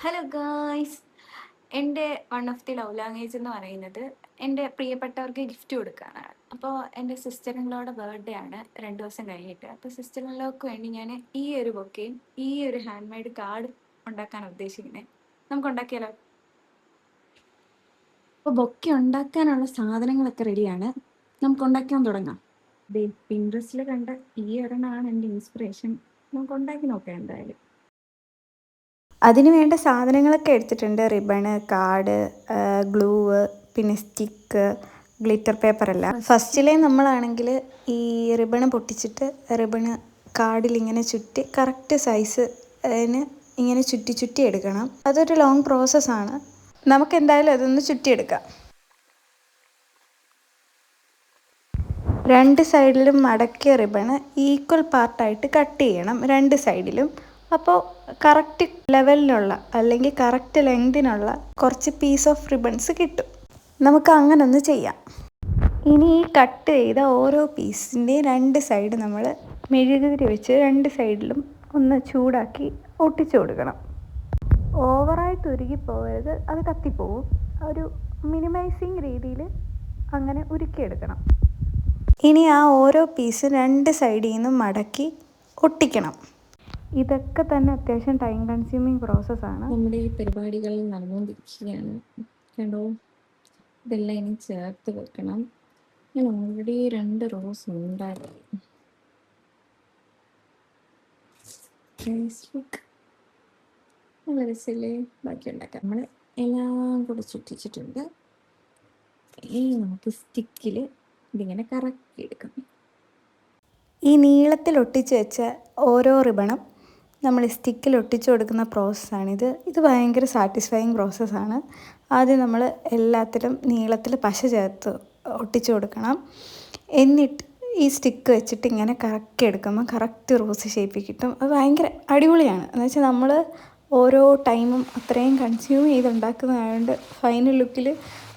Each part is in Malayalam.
Hello guys. എൻ്റെ one of the love language എന്ന് പറയുന്നത് എൻ്റെ പ്രിയപ്പെട്ടവർക്ക് ഗിഫ്റ്റ് കൊടുക്കാനാണ്. അപ്പോൾ എൻ്റെ സിസ്റ്റർ ഇൻ ലോയുടെ ബർത്ത്ഡേ ആണ് 2 ദിവസം കഴിഞ്ഞിട്ട്. അപ്പോൾ സിസ്റ്റർ ഇൻ ലോക്ക് വേണ്ടി ഞാൻ ഈ ഒരു ബൊക്കയും ഈ ഒരു ഹാൻഡ് മെയ്ഡ് കാർഡ് ഉണ്ടാക്കാൻ ഉദ്ദേശിക്കുന്നത്. നമുക്ക് ഉണ്ടാക്കിയാലോ? അപ്പോൾ ബൊക്കെ ഉണ്ടാക്കാനുള്ള സാധനങ്ങളൊക്കെ റെഡിയാണ്. നമുക്ക് ഉണ്ടാക്കാൻ തുടങ്ങാം. പിൻട്രസ്റ്റിൽ കണ്ട ഈ ഒരെണ്ണമാണ് എൻ്റെ ഇൻസ്പിറേഷൻ. നമുക്ക് ഉണ്ടാക്കി നോക്കാം എന്തായാലും. അതിന് വേണ്ട സാധനങ്ങളൊക്കെ എടുത്തിട്ടുണ്ട്. റിബണ്, കാർഡ്, ഗ്ലൂവ്, പിന്നെ സ്റ്റിക്ക്, ഗ്ലിറ്റർ പേപ്പറെല്ലാം. ഫസ്റ്റിലെ നമ്മളാണെങ്കിൽ ഈ റിബണ് പൊട്ടിച്ചിട്ട് റിബണ് കാർഡിൽ ഇങ്ങനെ ചുറ്റി കറക്റ്റ് സൈസ് ഇങ്ങനെ ചുറ്റി ചുറ്റി എടുക്കണം. അതൊരു ലോങ് പ്രോസസ്സാണ്. നമുക്ക് എന്തായാലും അതൊന്ന് ചുറ്റിയെടുക്കാം. രണ്ട് സൈഡിലും മടക്കിയ റിബണ് ഈക്വൽ പാർട്ടായിട്ട് കട്ട് ചെയ്യണം, രണ്ട് സൈഡിലും. അപ്പോൾ കറക്റ്റ് ലെവലിനുള്ള അല്ലെങ്കിൽ കറക്റ്റ് ലെങ്തിനുള്ള കുറച്ച് പീസ് ഓഫ് റിബൺസ് കിട്ടും. നമുക്ക് അങ്ങനെ ഒന്ന് ചെയ്യാം. ഇനി ഈ കട്ട് ചെയ്ത ഓരോ പീസിൻ്റെ രണ്ട് സൈഡ് നമ്മൾ മെഴുകുതിരി വെച്ച് രണ്ട് സൈഡിലും ഒന്ന് ചൂടാക്കി ഒട്ടിച്ചു കൊടുക്കണം. ഓവറായിട്ട് ഉരുകിപ്പോകരുത്, അത് കത്തിപ്പോവും. ഒരു മിനിമൈസിങ് രീതിയിൽ അങ്ങനെ ഉരുക്കിയെടുക്കണം. ഇനി ആ ഓരോ പീസ് രണ്ട് സൈഡിൽ നിന്നും മടക്കി ഒട്ടിക്കണം. ഇതൊക്കെ തന്നെ അത്യാവശ്യം ടൈം കൺസ്യൂമിങ് പ്രോസസ്സാണ്. നമ്മുടെ ഈ പരിപാടികൾ നടന്നുകൊണ്ടിരിക്കുകയാണ്. കണ്ടോ, ഇതെല്ലാം ഇനി ചേർത്ത് വെക്കണം. ഞാൻ ഓൾറെഡി 2 റോസ് ഉണ്ടായിരുന്നു. നല്ല രസമല്ലേ? ബാക്കി ഉണ്ടാക്കാം. നമ്മൾ എല്ലാം കൂടെ ചുറ്റിച്ചിട്ടുണ്ട്. ഇനി നമുക്ക് സ്റ്റിക്കിൽ ഇതിങ്ങനെ കറക്കി എടുക്കാം. ഈ നീളത്തിൽ ഒട്ടിച്ച് വെച്ച ഓരോ റിബണും നമ്മൾ സ്റ്റിക്കിൽ ഒട്ടിച്ചു കൊടുക്കുന്ന പ്രോസസ്സാണിത്. ഇത് ഭയങ്കര സാറ്റിസ്ഫൈയിങ് പ്രോസസ്സാണ്. ആദ്യം നമ്മൾ എല്ലാത്തിലും നീളത്തിൽ പശ ചേർത്ത് ഒട്ടിച്ചു കൊടുക്കണം. എന്നിട്ട് ഈ സ്റ്റിക്ക് വെച്ചിട്ട് ഇങ്ങനെ കറക്കി എടുക്കുമ്പോൾ കറക്റ്റ് റോസ് ഷേപ്പിൽ കിട്ടും. അത് ഭയങ്കര അടിപൊളിയാണ്. എന്ന് വെച്ചാൽ നമ്മൾ ഓരോ ടൈമും അത്രയും കൺസ്യൂം ചെയ്തുണ്ടാക്കുന്നതായതുകൊണ്ട് ഫൈനൽ ലുക്കിൽ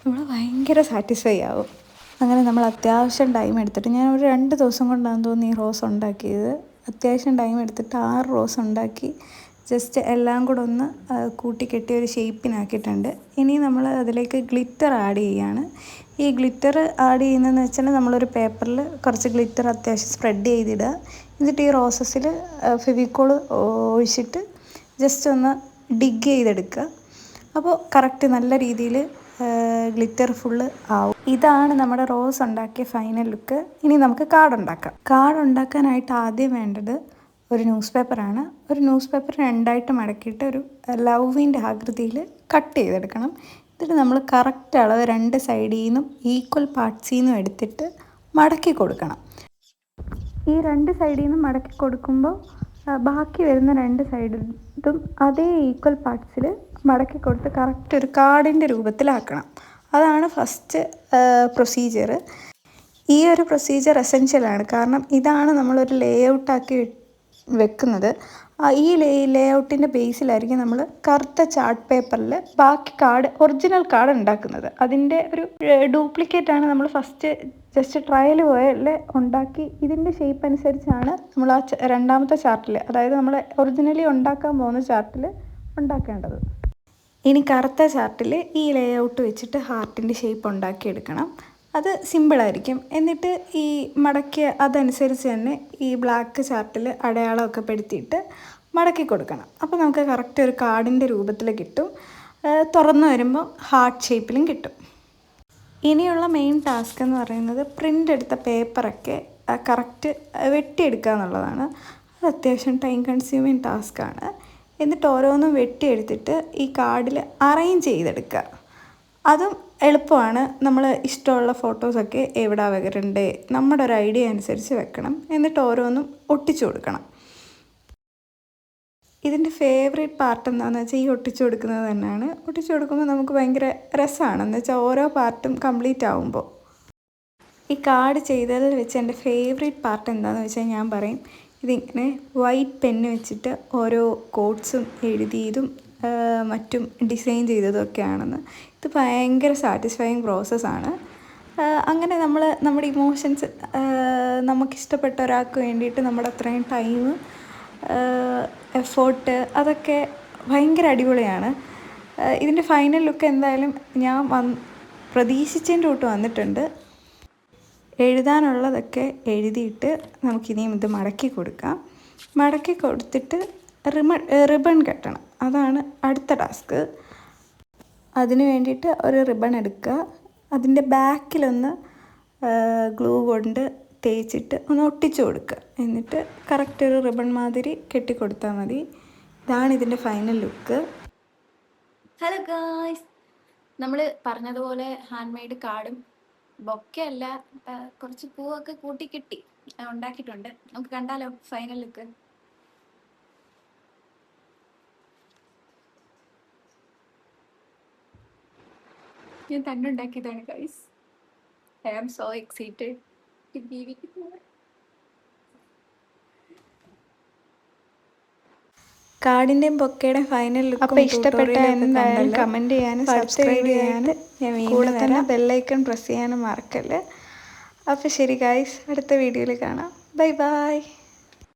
നമ്മൾ ഭയങ്കര സാറ്റിസ്ഫൈ ആവും. അങ്ങനെ നമ്മൾ അത്യാവശ്യം ടൈം എടുത്തിട്ട്, ഞാൻ ഒരു 2 ദിവസം കൊണ്ടാണ് തോന്നി ഈ റോസ് ഉണ്ടാക്കിയത്. അത്യാവശ്യം ടൈം എടുത്തിട്ട് 6 റോസ് ഉണ്ടാക്കി ജസ്റ്റ് എല്ലാം കൂടെ ഒന്ന് കൂട്ടിക്കെട്ടി ഒരു ഷേപ്പിനാക്കിയിട്ടുണ്ട്. ഇനി നമ്മൾ അതിലേക്ക് ഗ്ലിറ്റർ ആഡ് ചെയ്യുകയാണ്. ഈ ഗ്ലിറ്റർ ആഡ് ചെയ്യുന്നതെന്ന് വെച്ചാൽ നമ്മളൊരു പേപ്പറിൽ കുറച്ച് ഗ്ലിറ്റർ അത്യാവശ്യം സ്പ്രെഡ് ചെയ്തിടുക. എന്നിട്ട് ഈ റോസസിൽ ഫെവിക്കോൾ ഒഴിച്ചിട്ട് ജസ്റ്റ് ഒന്ന് ഡിഗ് ചെയ്തെടുക്കുക. അപ്പോൾ കറക്റ്റ് നല്ല രീതിയിൽ ഗ്ലിറ്റർ ഫുള്ള് ആവും. ഇതാണ് നമ്മുടെ റോസ് ഉണ്ടാക്കിയ ഫൈനൽ ലുക്ക്. ഇനി നമുക്ക് കാർഡ് ഉണ്ടാക്കാം. കാർഡ് ഉണ്ടാക്കാനായിട്ട് ആദ്യം വേണ്ടത് ഒരു ന്യൂസ് പേപ്പറാണ്. ഒരു ന്യൂസ് പേപ്പർ രണ്ടായിട്ട് മടക്കിയിട്ട് ഒരു ലവിൻ്റെ ആകൃതിയിൽ കട്ട് ചെയ്തെടുക്കണം. എന്നിട്ട് നമ്മൾ കറക്റ്റ് അളവ് രണ്ട് സൈഡിൽ നിന്നും ഈക്വൽ പാർട്സിൽ നിന്നും എടുത്തിട്ട് മടക്കി കൊടുക്കണം. ഈ രണ്ട് സൈഡിൽ നിന്നും മടക്കി കൊടുക്കുമ്പോൾ ബാക്കി വരുന്ന രണ്ട് സൈഡിലും അതേ ഈക്വൽ പാർട്സിൽ മടക്കി കൊടുത്ത് കറക്റ്റ് ഒരു കാർഡിൻ്റെ രൂപത്തിലാക്കണം. അതാണ് ഫസ്റ്റ് പ്രൊസീജിയർ. ഈ ഒരു പ്രൊസീജിയർ എസെൻഷ്യലാണ്. കാരണം ഇതാണ് നമ്മളൊരു ലേ ഔട്ടാക്കി വെക്കുന്നത്. ഈ ലേ ഔട്ടിൻ്റെ ബേസിലായിരിക്കും നമ്മൾ കറുത്ത ചാർട്ട് പേപ്പറിൽ ബാക്കി കാർഡ്, ഒറിജിനൽ കാർഡ് ഉണ്ടാക്കുന്നത്. അതിൻ്റെ ഒരു ഡ്യൂപ്ലിക്കേറ്റാണ് നമ്മൾ ഫസ്റ്റ് ജസ്റ്റ് ട്രയൽ പോയല്ലേ ഉണ്ടാക്കി. ഇതിൻ്റെ ഷേപ്പ് അനുസരിച്ചാണ് നമ്മൾ ആ രണ്ടാമത്തെ ചാർട്ടിൽ, അതായത് നമ്മൾ ഒറിജിനലി ഉണ്ടാക്കാൻ പോകുന്ന ചാർട്ടിൽ ഉണ്ടാക്കേണ്ടത്. ഇനി കറുത്ത ചാർട്ടിൽ ഈ ലേ ഔട്ട് വെച്ചിട്ട് ഹാർട്ടിൻ്റെ ഷേപ്പ് ഉണ്ടാക്കിയെടുക്കണം. അത് സിമ്പിളായിരിക്കും. എന്നിട്ട് ഈ മടക്കിയ അതനുസരിച്ച് തന്നെ ഈ ബ്ലാക്ക് ചാർട്ടിൽ അടയാളമൊക്കെ പെടുത്തിയിട്ട് മടക്കി കൊടുക്കണം. അപ്പോൾ നമുക്ക് കറക്റ്റ് ഒരു കാർഡിൻ്റെ രൂപത്തിൽ കിട്ടും. തുറന്നു വരുമ്പോൾ ഹാർട്ട് ഷേപ്പിലും കിട്ടും. ഇനിയുള്ള മെയിൻ ടാസ്ക് എന്ന് പറയുന്നത് പ്രിൻ്റ് എടുത്ത പേപ്പറൊക്കെ കറക്റ്റ് വെട്ടിയെടുക്കുക എന്നുള്ളതാണ്. അത് അത്യാവശ്യം ടൈം കൺസ്യൂമിങ് ടാസ്ക്കാണ്. എന്നിട്ട് ഓരോന്നും വെട്ടിയെടുത്തിട്ട് ഈ കാർഡിൽ അറേഞ്ച് ചെയ്തെടുക്കുക. അതും എളുപ്പമാണ്. നമ്മൾ ഇഷ്ടമുള്ള ഫോട്ടോസൊക്കെ എവിടെ വെക്കണ്ടേ നമ്മുടെ ഒരു ഐഡിയ അനുസരിച്ച് വെക്കണം. എന്നിട്ട് ഓരോന്നും ഒട്ടിച്ചു കൊടുക്കണം. ഇതിൻ്റെ ഫേവറേറ്റ് പാർട്ട് എന്താണെന്ന് വെച്ചാൽ ഈ ഒട്ടിച്ചു കൊടുക്കുന്നത് തന്നെയാണ്. ഒട്ടിച്ചു കൊടുക്കുമ്പോൾ നമുക്ക് ഭയങ്കര രസമാണ്. എന്ന് വെച്ചാൽ ഓരോ പാർട്ടും കംപ്ലീറ്റ് ആകുമ്പോൾ. ഈ കാർഡ് ചെയ്തതിൽ വെച്ച് എൻ്റെ ഫേവറേറ്റ് പാർട്ട് എന്താണെന്ന് വെച്ചാൽ ഞാൻ പറയും, ഇതിങ്ങനെ വൈറ്റ് പെന്ന് വെച്ചിട്ട് ഓരോ കോഡ്സും എഴുതിയതും മറ്റും ഡിസൈൻ ചെയ്തതൊക്കെയാണെന്ന്. ഇത് ഭയങ്കര സാറ്റിസ്ഫൈയിങ് പ്രോസസ്സാണ്. അങ്ങനെ നമ്മൾ നമ്മുടെ ഇമോഷൻസ് നമുക്കിഷ്ടപ്പെട്ട ഒരാൾക്ക് വേണ്ടിയിട്ട് നമ്മുടെ അത്രയും ടൈം, എഫേർട്ട് അതൊക്കെ ഭയങ്കര അടിപൊളിയാണ്. ഇതിൻ്റെ ഫൈനൽ ലുക്ക് എന്തായാലും ഞാൻ പ്രതീക്ഷിച്ചതിൻ്റെ തൊട്ട് വന്നിട്ടുണ്ട്. എഴുതാനുള്ളതൊക്കെ എഴുതിയിട്ട് നമുക്കിനിയും ഇത് മടക്കി കൊടുക്കാം. മടക്കി കൊടുത്തിട്ട് റിബൺ കെട്ടണം. അതാണ് അടുത്ത ടാസ്ക്. അതിന് വേണ്ടിയിട്ട് ഒരു റിബൺ എടുക്കുക. അതിൻ്റെ ബാക്കിലൊന്ന് ഗ്ലൂ കൊണ്ട് തേച്ചിട്ട് ഒന്ന് ഒട്ടിച്ചു കൊടുക്കുക. എന്നിട്ട് കറക്റ്റ് ഒരു റിബൺ മാതിരി കെട്ടിക്കൊടുത്താൽ മതി. ഇതാണ് ഇതിൻ്റെ ഫൈനൽ ലുക്ക്. ഹലോ ഗായ്സ്, നമ്മൾ പറഞ്ഞതുപോലെ ഹാൻഡ് മെയ്ഡ് കാർഡും ബൊക്കെ അല്ല, കുറച്ച് പൂവൊക്കെ കൂട്ടി കിട്ടി ഉണ്ടാക്കിയിട്ടുണ്ട്. നമുക്ക് കണ്ടാലോ ഫൈനൽ ലുക്ക്? ഞാൻ തന്നെ ഉണ്ടാക്കിയതാണ് guys. I am so excited to give it more. കാർഡിൻ്റെയും ബൊക്കയുടെയും ഫൈനൽ ലുക്ക് അപ്പോൾ ഇഷ്ടപ്പെട്ട എന്തായാലും കമൻറ്റ് ചെയ്യാനും സബ്സ്ക്രൈബ് ചെയ്യാനും കൂടെ തന്നെ ബെല്ലൈക്കൺ പ്രസ് ചെയ്യാനും മറക്കല്ലേ. അപ്പോൾ ശരി ഗൈസ്, അടുത്ത വീഡിയോയിൽ കാണാം. Bye bye.